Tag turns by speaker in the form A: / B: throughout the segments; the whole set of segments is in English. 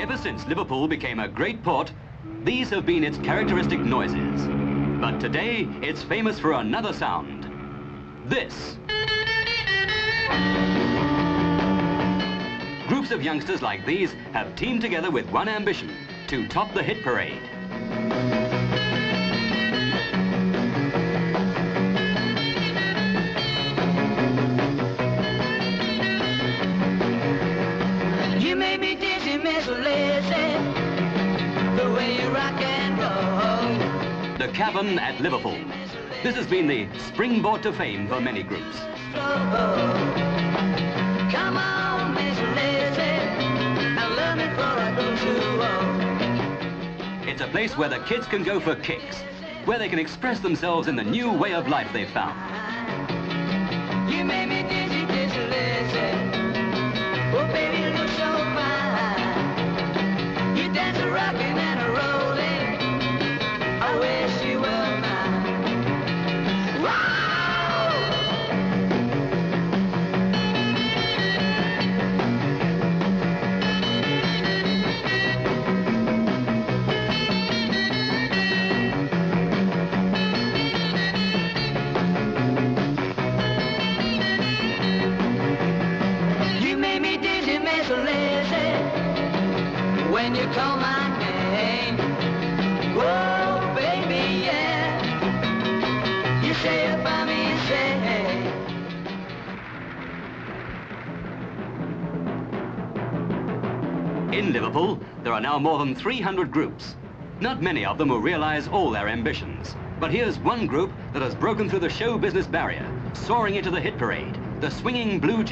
A: Ever since Liverpool became a great port, these have been its characteristic noises. But today, it's famous for another sound. This. Groups of youngsters like these have teamed together with one ambition: to top the hit parade.
B: You made me dizzy, Miss Lazy, the way you rock and roll.
A: The Cavern at Liverpool. This has been the springboard to fame for many groups.
B: Come on, Miss Lazy, and learn it before I go too old.
A: It's a place where the kids can go for kicks, where they can express themselves in the new way of life they've found.
B: You made me dizzy, dizzy, lazy. Oh, baby, you look so fine. You dance a rockin' and a rollin'. I wish you were mine. Wow! When you call my name, whoa, baby, yeah. You say it by me and say, hey.
A: In Liverpool, there are now more than 300 groups. Not many of them will realize all their ambitions. But here's one group that has broken through the show business barrier, soaring into the hit parade, the Swinging Blue Jeans.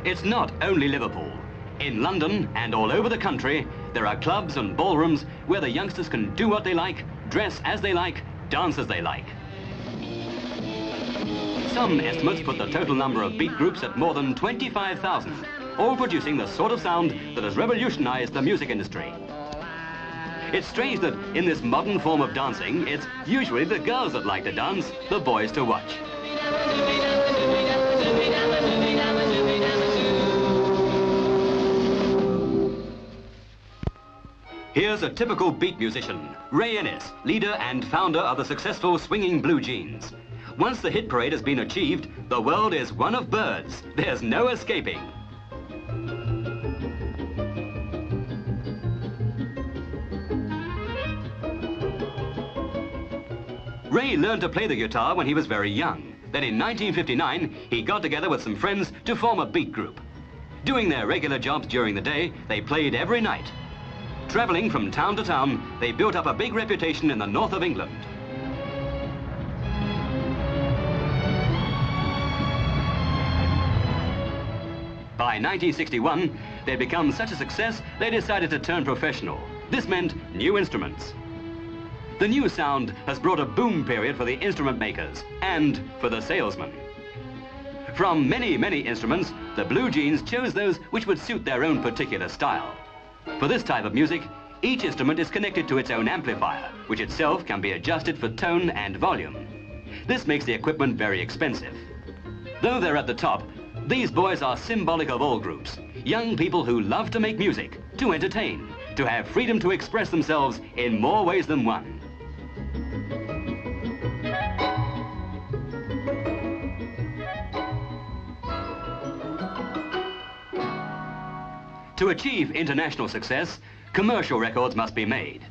A: It's not only Liverpool. In London and all over the country, there are clubs and ballrooms where the youngsters can do what they like, dress as they like, dance as they like. Some estimates put the total number of beat groups at more than 25,000, all producing the sort of sound that has revolutionized the music industry. It's strange that in this modern form of dancing, it's usually the girls that like to dance, the boys to watch. Here's a typical beat musician, Ray Ennis, leader and founder of the successful Swinging Blue Jeans. Once the hit parade has been achieved, the world is one of birds. There's no escaping. Ray learned to play the guitar when he was very young. Then in 1959, he got together with some friends to form a beat group. Doing their regular jobs during the day, they played every night. Traveling from town to town, they built up a big reputation in the north of England. By 1961, they'd become such a success, they decided to turn professional. This meant new instruments. The new sound has brought a boom period for the instrument makers and for the salesmen. From many, many instruments, the Blue Jeans chose those which would suit their own particular style. For this type of music, each instrument is connected to its own amplifier, which itself can be adjusted for tone and volume. This makes the equipment very expensive. Though they're at the top, these boys are symbolic of all groups. Young people who love to make music, to entertain, to have freedom to express themselves in more ways than one. To achieve international success, commercial records must be made.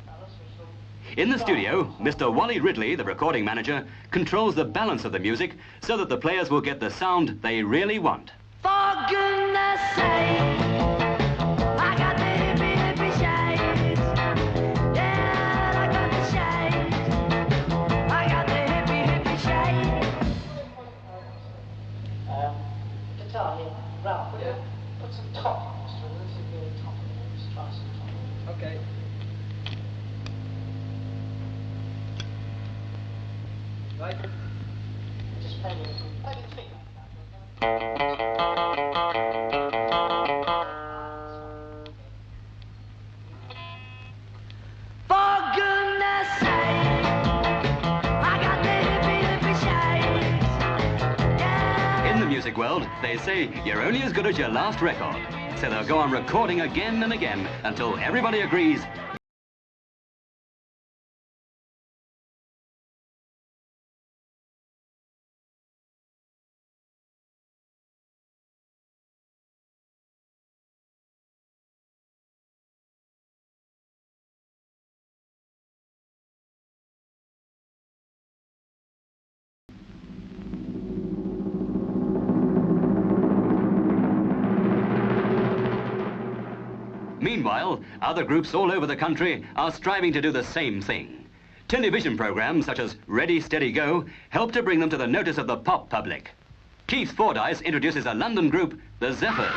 A: In the studio, Mr. Wally Ridley, the recording manager, controls the balance of the music so that the players will get the sound they really want.
B: For goodness sake, I got the hippie, hippie shades. Yeah, I got the shades. I got the hippie, hippie shades.
C: Guitar here. Ralph, will you put some top on this one? This is really top. Just try some top. Okay. Right. Just play with the feet.
B: For goodness sake, I got the hippie, hippie shades. Yeah.
A: In the music world, they say you're only as good as your last record. So they'll go on recording again and again until everybody agrees Meanwhile, other groups all over the country are striving to do the same thing. Television programs such as Ready, Steady, Go help to bring them to the notice of the pop public. Keith Fordyce introduces a London group, the Zephyrs.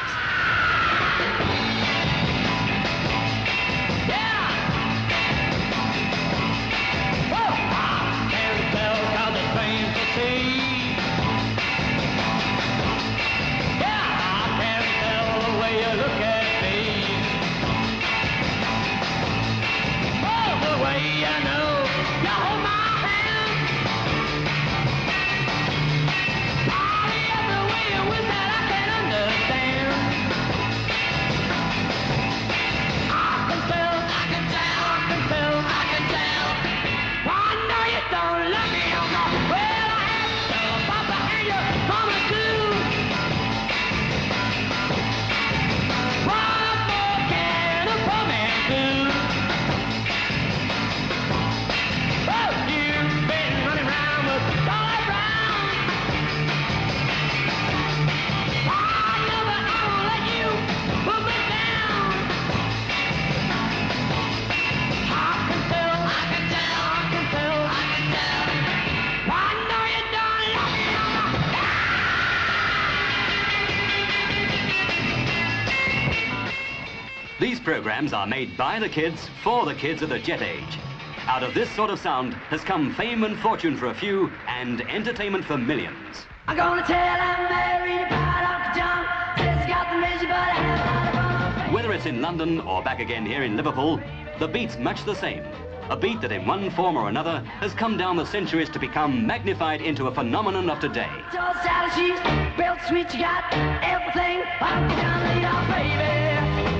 A: These programs are made by the kids for the kids of the jet age. Out of this sort of sound has come fame and fortune for a few and entertainment for millions.
B: I'm gonna tell I'm married about Uncle John. Says he's got the measure, but I have a lot of fun.
A: Whether it's in London or back again here in Liverpool, the beat's much the same. A beat that in one form or another has come down the centuries to become magnified into a phenomenon of today.
B: Tall salad, she's built sweet, you got everything. Uncle John, lead on, baby.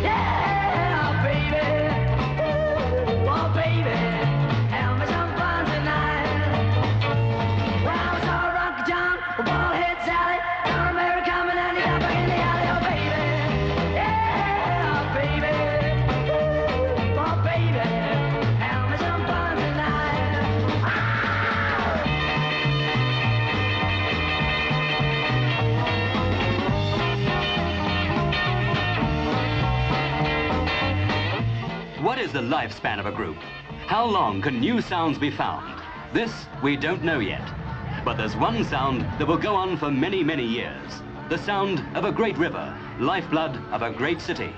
B: Yeah, baby. Ooh, oh, baby. Have me some fun tonight. When I was all Uncle John, a bald-head Sally, down America coming down the upper in the alley, oh, baby. Yeah, baby. Ooh, oh, baby. Have me some fun tonight.
A: What is the lifespan of a group? How long can new sounds be found? This we don't know yet. But there's one sound that will go on for many, many years. The sound of a great river, lifeblood of a great city.